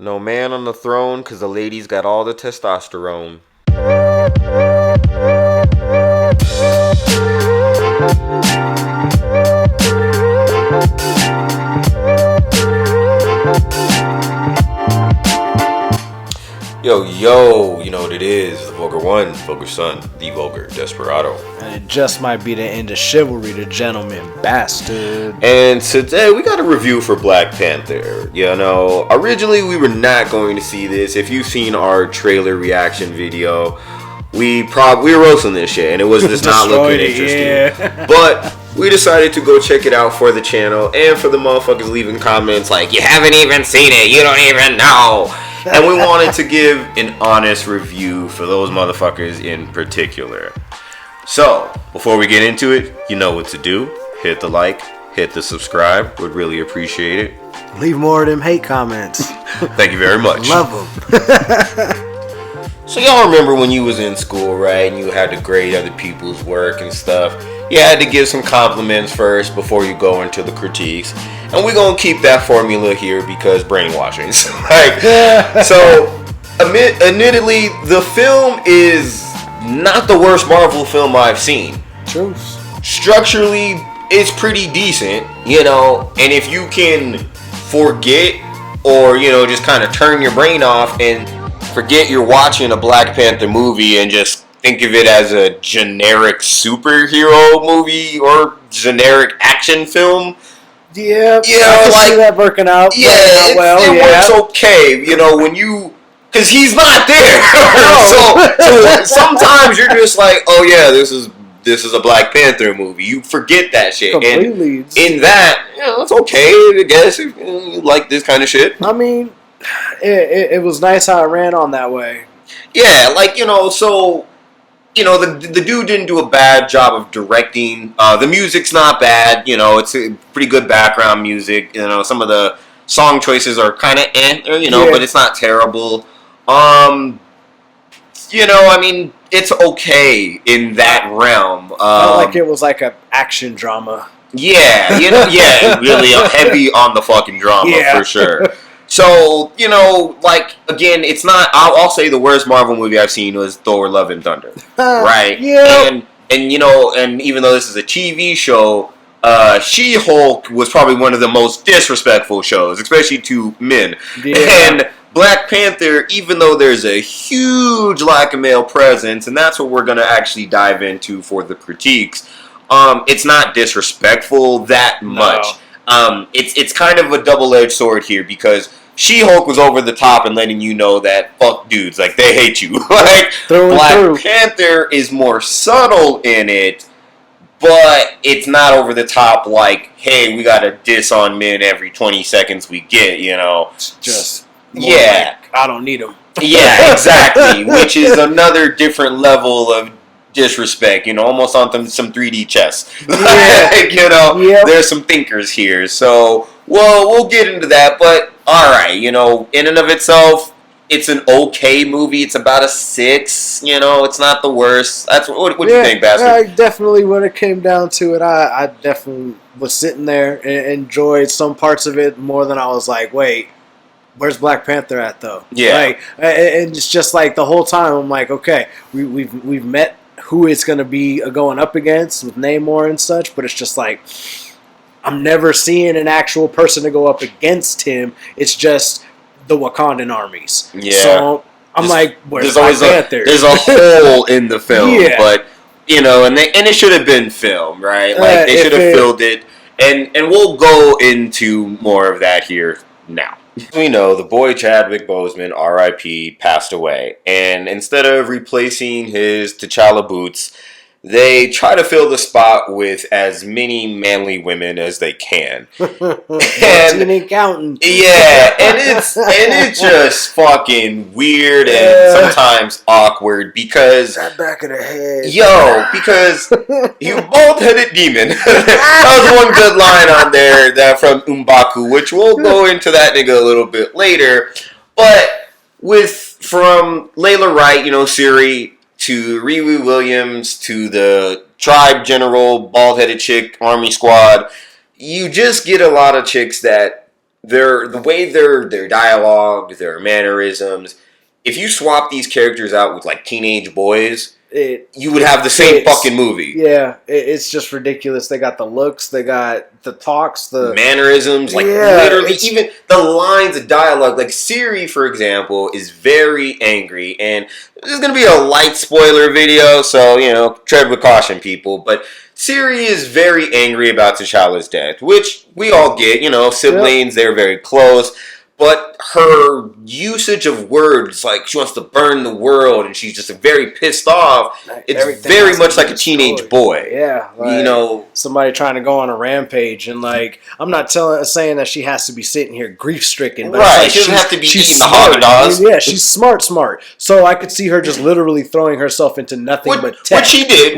No man on the throne because the ladies got all the testosterone. Yo, you know what it is. The Vulgar One, Vulgar Son, the Vulgar Desperado. And it just might be the end of chivalry, the gentleman bastard. And today we got a review for Black Panther. You know, originally we were not going to see this. If you've seen our trailer reaction video, we were roasting this shit and it was just not looking interesting. Yeah. But we decided to go check it out for the channel and for the motherfuckers leaving comments like, you haven't even seen it, you don't even know. And we wanted to give an honest review for those motherfuckers in particular. So, before we get into it, you know what to do. Hit the like, hit the subscribe. Would really appreciate it. Leave more of them hate comments. Thank you very much. Love them. So y'all remember when you was in school, right? And you had to grade other people's work and stuff. You had to give some compliments first before you go into the critiques. And we're going to keep that formula here because brainwashing. So, admittedly, the film is not the worst Marvel film I've seen. Truth. Structurally, it's pretty decent, you know. And if you can forget or, you know, just kind of turn your brain off and forget you're watching a Black Panther movie and just think of it as a generic superhero movie or generic action film. Yeah, I can see that working out. Yeah, it works okay. You know, when you, because he's not there. so sometimes you're just like, oh yeah, this is a Black Panther movie. You forget that shit. Completely. And in that, you know, it's okay, I guess, if you like this kind of shit. I mean, it was nice how it ran on that way. Yeah, like, you know, so, you know, the dude didn't do a bad job of directing. The music's not bad. You know, it's a pretty good background music. You know, some of the song choices are kind of you know, but it's not terrible. You know, I mean, it's okay in that realm. Felt like it was like an action drama. Yeah, you know, yeah, really heavy on the fucking drama for sure. So, you know, like, again, it's not, I'll say the worst Marvel movie I've seen was Thor Love and Thunder, right? Yeah. And, you know, and even though this is a TV show, She-Hulk was probably one of the most disrespectful shows, especially to men. Yeah. And Black Panther, even though there's a huge lack of male presence, and that's what we're going to actually dive into for the critiques, it's not disrespectful that much. No. It's kind of a double-edged sword here because She-Hulk was over the top and letting you know that fuck dudes, like they hate you. Like Black Panther is more subtle in it, but it's not over the top like, hey, we gotta diss on men every 20 seconds we get, you know. It's just like, I don't need them. Yeah, exactly. Which is another different level of disrespect, you know, almost on some 3D chess. Like, you know, there's some thinkers here. So, well, we'll get into that. But, alright, you know, in and of itself, it's an okay movie. It's about a 6, you know, it's not the worst. That's what do you think, Bastard? I definitely, when it came down to it, I definitely was sitting there and enjoyed some parts of it more than I was like, wait, where's Black Panther at, though? Yeah. Like, and it's just like the whole time, I'm like, okay, we've met who it's going to be going up against with Namor and such, but it's just like, I'm never seeing an actual person to go up against him. It's just the Wakandan armies. Yeah. So I'm like, where's Black Panther? There's a hole in the film, but, you know, and it should have been filmed, right? Like, they should have filled it, and we'll go into more of that here now. We know the boy Chadwick Boseman, R.I.P., passed away. And instead of replacing his T'Challa boots, they try to fill the spot with as many manly women as they can. And counting. Yeah, and it's just fucking weird and sometimes awkward because that back of the head. Yo, because you both-headed demon. That was one good line on there that from M'Baku, which we'll go into that nigga a little bit later. But from Layla Wright, you know, Siri, to Riri Williams, to the tribe general, bald-headed chick, army squad, you just get a lot of chicks that the way their dialogue, their mannerisms. If you swap these characters out with like teenage boys, you would have the same fucking movie. Yeah, it's just ridiculous. They got the looks, they got the talks, the mannerisms, like literally even the lines of dialogue. Like Siri, for example, is very angry, and this is gonna be a light spoiler video, so tread with caution, people. But Siri is very angry about T'Challa's death, which we all get. Siblings, they're very close. But her usage of words, like she wants to burn the world, and she's just very pissed off. It's very much like a teenage boy. Yeah, like, somebody trying to go on a rampage, and like I'm not saying that she has to be sitting here grief stricken, but right? She doesn't have to be eating the Haagen-Dazs. Yeah, she's smart. So I could see her just literally throwing herself into nothing but tech. What she did,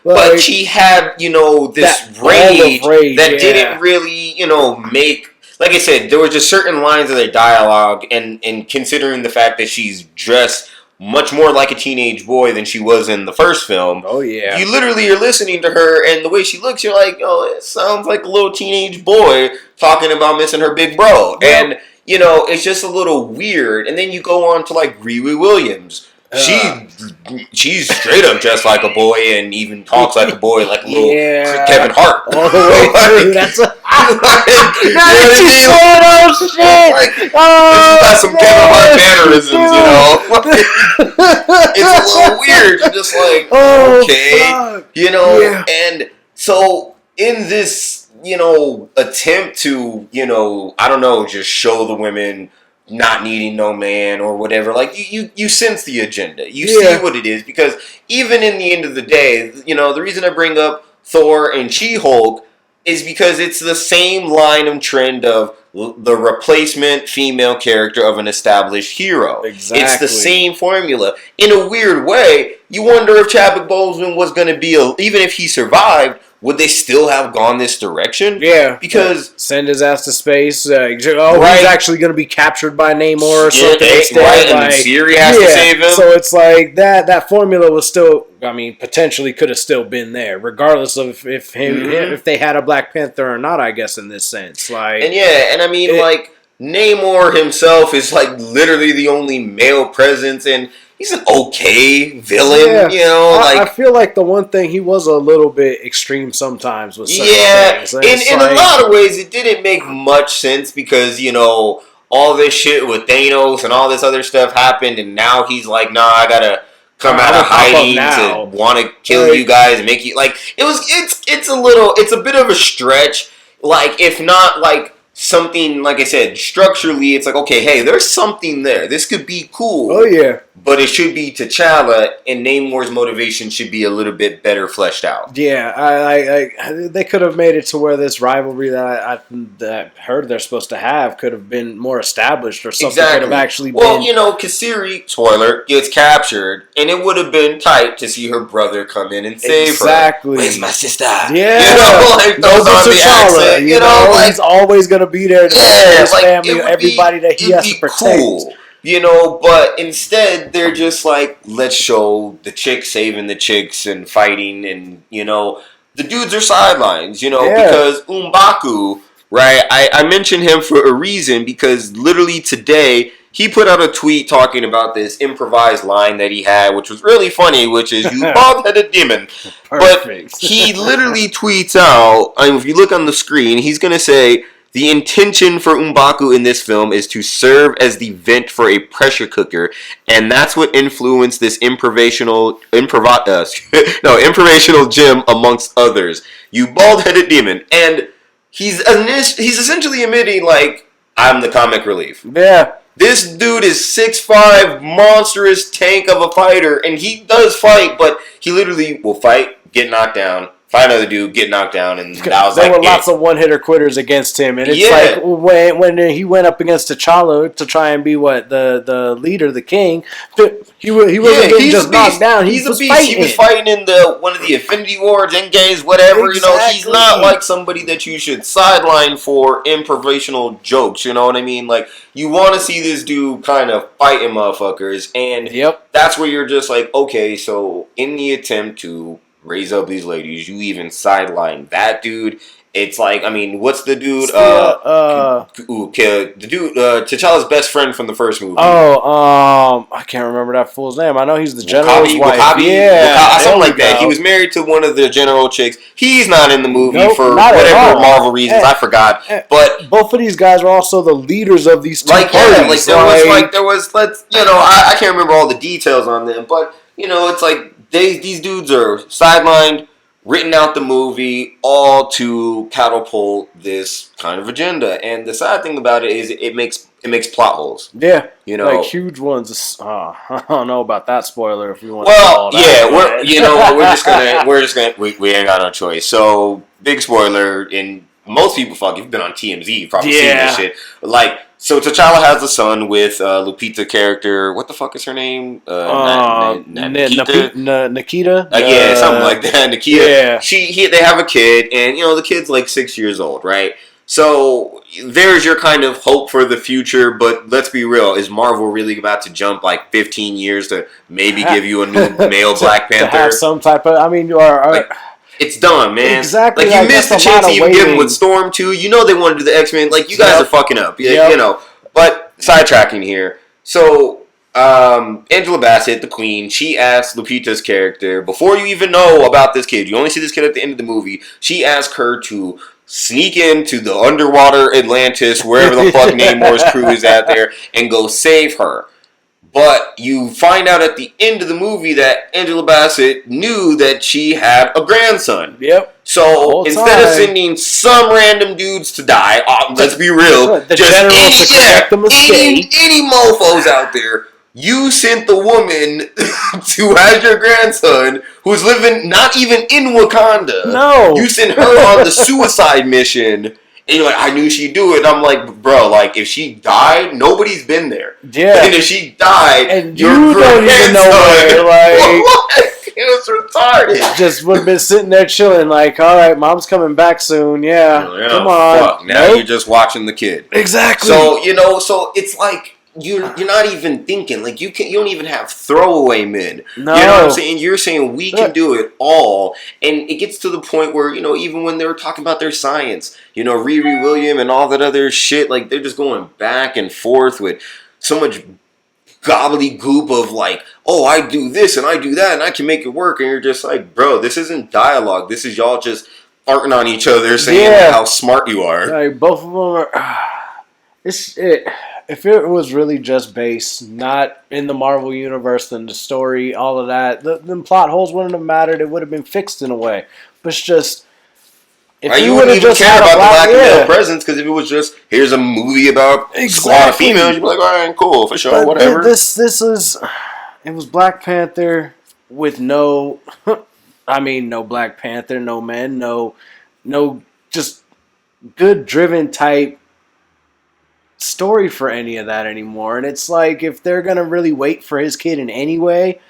but she had this rage that didn't really make. Like I said, there were just certain lines of their dialogue, and considering the fact that she's dressed much more like a teenage boy than she was in the first film. Oh, yeah. You literally are listening to her, and the way she looks, you're like, oh, it sounds like a little teenage boy talking about missing her big bro. Yep. And, it's just a little weird. And then you go on to, like, Riri Williams. She's straight up dressed like a boy and even talks like a boy, like a little Kevin Hart. All the way through. That's a... Oh, shit! That's some Kevin Hart mannerisms, It's a little weird. You're just like, okay. And so in this, attempt to, I don't know, just show the women not needing no man or whatever, like you sense the agenda. You see what it is, because even in the end of the day, the reason I bring up Thor and She-Hulk is because it's the same line of trend of the replacement female character of an established hero. Exactly. It's the same formula. In a weird way, you wonder if Chadwick Boseman was going to be, even if he survived, would they still have gone this direction? Yeah. Because... send his ass to space. He's actually going to be captured by Namor or something instead. Right, and then Siri has to save him. So it's like that formula was still... potentially could have still been there, regardless of if they had a Black Panther or not, I guess, in this sense. Like, and Namor himself is like literally the only male presence, and he's an okay villain, I feel like the one thing, he was a little bit extreme sometimes with certain things. In a lot of ways, it didn't make much sense because, all this shit with Thanos and all this other stuff happened, and now he's like, nah, I gotta come out of hiding to want to kill you guys and make you, like, it's a bit of a stretch, like, if not, like, something, like I said, structurally, it's like, okay, hey, there's something there. This could be cool. Oh, yeah. But it should be T'Challa, and Namor's motivation should be a little bit better fleshed out. Yeah, they could have made it to where this rivalry that I heard they're supposed to have could have been more established, or something could have actually been... Well, Kasiri, spoiler, gets captured, and it would have been tight to see her brother come in and save her. Exactly. Where's my sister? Yeah. Those on the accent, he's always going to be there to protect his family, everybody that he has to protect. Cool. But instead they're just like, let's show the chicks saving the chicks and fighting, and the dudes are sidelines, because M'Baku, right? I mentioned him for a reason, because literally today he put out a tweet talking about this improvised line that he had, which was really funny, which is, you bald-headed demon. Perfect. But he literally tweets out, if you look on the screen, he's going to say, the intention for M'Baku in this film is to serve as the vent for a pressure cooker, and that's what influenced this informational gem amongst others. You bald-headed demon. And he's essentially admitting, like, I'm the comic relief. Yeah. This dude is 6'5", monstrous tank of a fighter, and he does fight, but he literally will fight, get knocked down, fight another dude, get knocked down, and that was there were lots of one-hitter quitters against him, and it's like when he went up against T'Challa to try and be the leader, the king, he wasn't getting just knocked down. He's a beast. He was fighting in one of the Infinity Wars, Endgames, whatever. Exactly. He's not like somebody that you should sideline for improvisational jokes. You know what I mean? Like, you want to see this dude kind of fighting motherfuckers, and that's where you're just like, okay, so in the attempt to raise up these ladies, you even sideline that dude, It's like, I mean, what's the dude? T'Challa's best friend from the first movie. I can't remember that fool's name. I know he's the general's wife. Something like that. He was married to one of the general chicks. He's not in the movie for not whatever Marvel reasons. I forgot. But both of these guys are also the leaders of these two parties. There was, I can't remember all the details on them, but it's like these dudes are sidelined, written out the movie, all to catapult this kind of agenda. And the sad thing about it is it makes plot holes. Yeah, like huge ones. I don't know about that spoiler. If you want. We ain't got no choice. So big spoiler, and most people if you've been on TMZ, you've probably seen this shit. So T'Challa has a son with Lupita character. What the fuck is her name? Nikita. Something like that. Nikita. Yeah. They have a kid, and the kid's like 6 years old, right? So there's your kind of hope for the future, but let's be real: is Marvel really about to jump like 15 years to maybe give you a new male Black Panther? To have some type of, it's done, man. Exactly. Like, you missed the chance to even give them with Storm 2. They wanted to do the X-Men. Like, you guys are fucking up. But sidetracking here. So, Angela Bassett, the queen, she asked Lupita's character, before you even know about this kid, you only see this kid at the end of the movie, she asked her to sneak into the underwater Atlantis, wherever the fuck Namor's crew is at there, and go save her. But you find out at the end of the movie that Angela Bassett knew that she had a grandson. Yep. So instead of sending some random dudes to die, let's be real, any mofos out there, you sent the woman to have your grandson who's living not even in Wakanda. No. You sent her on the suicide mission. And you're like, I knew she'd do it. And I'm like, bro, if she died, nobody's been there. Yeah. And if she died, and you don't even know where. It was retarded. Just would have been sitting there chilling, all right, mom's coming back soon. Yeah. Come on. Fuck. Now you're just watching the kid. Exactly. So, so it's like, you're not even thinking. Like, you don't even have throwaway men. No. You know what I'm saying? You're saying we can do it all. And it gets to the point where, even when they were talking about their science, Riri Williams and all that other shit, like, they're just going back and forth with so much gobbledygook of I do this and I do that and I can make it work. And you're just like, bro, this isn't dialogue. This is y'all just farting on each other saying how smart you are. Like, both of them are... If it was really just based, not in the Marvel universe, then the story, all of that, the plot holes wouldn't have mattered. It would have been fixed in a way. But it's just... If you wouldn't even care about the black male presence, because if it was just, here's a movie about a squad of females, you'd be like, all right, cool, for sure, whatever. This is... It was Black Panther with no... no Black Panther, no men, no just good driven type story for any of that anymore. And it's like, if they're gonna really wait for his kid in any way,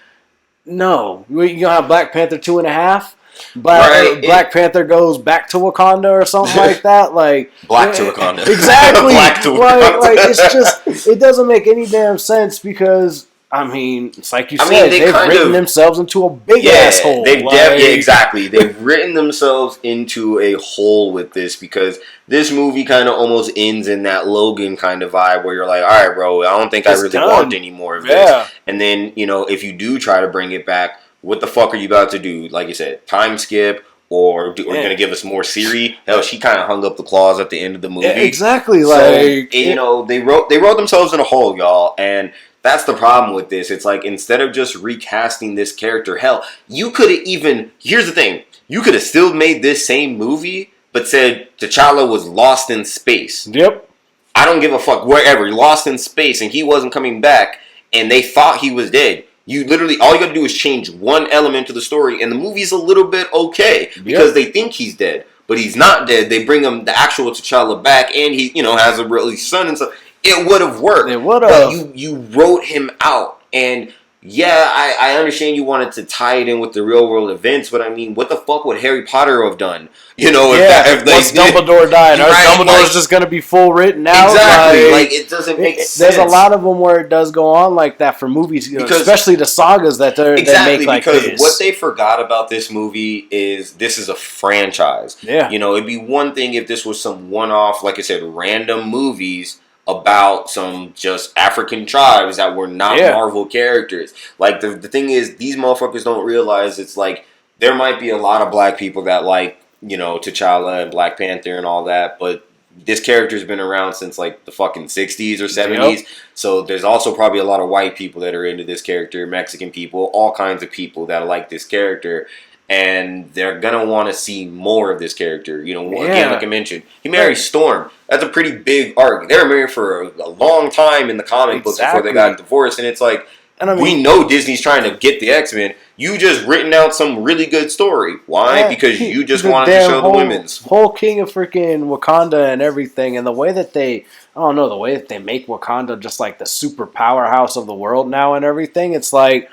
no. You're gonna have Black Panther 2.5. Black Panther goes back to Wakanda or something like that. Black to Wakanda. Exactly. Black to Wakanda. It's just, it doesn't make any damn sense because it's like you said, they've written themselves into a big asshole. Exactly. They've written themselves into a hole with this because this movie kind of almost ends in that Logan kind of vibe where you're like, all right, bro, I don't think I really want any more of this. And then, if you do try to bring it back, what the fuck are you about to do? Like you said, time skip, or are you going to give us more Siri? Hell, she kind of hung up the claws at the end of the movie. Yeah, exactly. They wrote themselves in a hole, y'all, and that's the problem with this. It's like, instead of just recasting this character, hell, you could have even... Here's the thing. You could have still made this same movie, but said T'Challa was lost in space. Yep. I don't give a fuck. Wherever. Lost in space, and he wasn't coming back, and they thought he was dead. You literally... All you got to do is change one element to the story, and the movie's a little bit okay, because they think he's dead. But he's not dead. They bring him the actual T'Challa back, and he, has a really son and stuff. It would have worked. It would have. But you wrote him out. And Yeah, I understand you wanted to tie it in with the real world events, but I mean, what the fuck would Harry Potter have done? You know, if once Dumbledore died, Dumbledore's just gonna be full written out. Exactly, like it doesn't make sense. There's a lot of them where it does go on like that for movies, especially the sagas that they make like because this. What they forgot about this movie is this is a franchise. Yeah, it'd be one thing if this was some one-off, like I said, random movies about some just African tribes that were not Marvel characters. Like, the thing is, these motherfuckers don't realize it's like, there might be a lot of black people that like, T'Challa and Black Panther and all that, but this character's been around since like the fucking 60s or 70s. Yep. So there's also probably a lot of white people that are into this character, Mexican people, all kinds of people that like this character. And they're going to want to see more of this character. Again, like I mentioned, he marries Storm. That's a pretty big arc. They were married for a long time in the comic books before they got divorced. And it's like, we know Disney's trying to get the X-Men. You just written out some really good story. Why? Yeah, because you just wanted to show the women's. Whole king of freaking Wakanda and everything. And the way that they make Wakanda just like the super powerhouse of the world now and everything. It's like,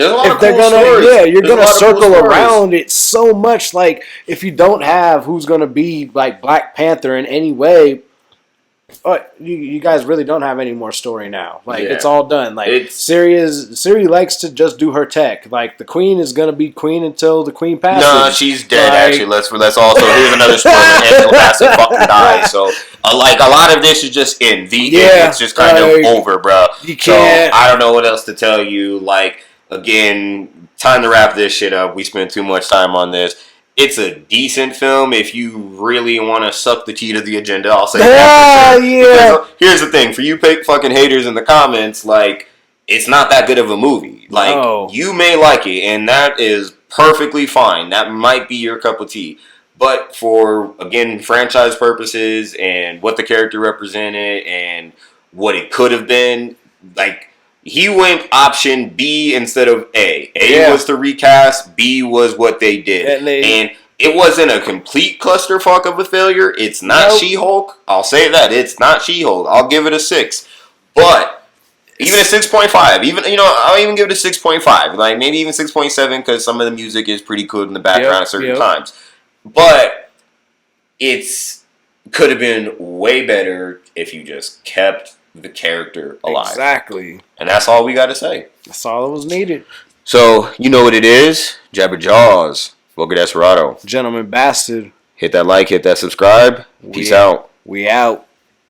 if they're gonna, you're gonna circle around it so much. Like, if you don't have who's gonna be like Black Panther in any way, you guys really don't have any more story now. Like, it's all done. Like, Siri likes to just do her tech. Like, the queen is gonna be queen until the queen passes. No, she's dead. Actually, let's also here's another spoiler. Angela Bassett fucking dies. So, like, a lot of this is just in the end. It's just kind of over, bro. You can't. So I don't know what else to tell you. Like. Again, time to wrap this shit up. We spent too much time on this. It's a decent film if you really want to suck the tea to the agenda. I'll say that for sure. Yeah. Because here's the thing. For you fucking haters in the comments, like, it's not that good of a movie. Like, you may like it, and that is perfectly fine. That might be your cup of tea. But for, again, franchise purposes and what the character represented and what it could have been, like, he went option B instead of A. A was the recast. B was what they did. And it wasn't a complete clusterfuck of a failure. It's not She-Hulk. I'll say that. It's not She-Hulk. I'll give it a 6. But even a 6.5. I'll even give it a 6.5. Like, maybe even 6.7 because some of the music is pretty good in the background at certain times. But it's could have been way better if you just kept the character alive. Exactly. And that's all we got to say. That's all that was needed. So, you know what it is. Jabber Jaws. Welcome to Desperado. Gentleman Bastard. Hit that like, hit that subscribe. Peace out. We out.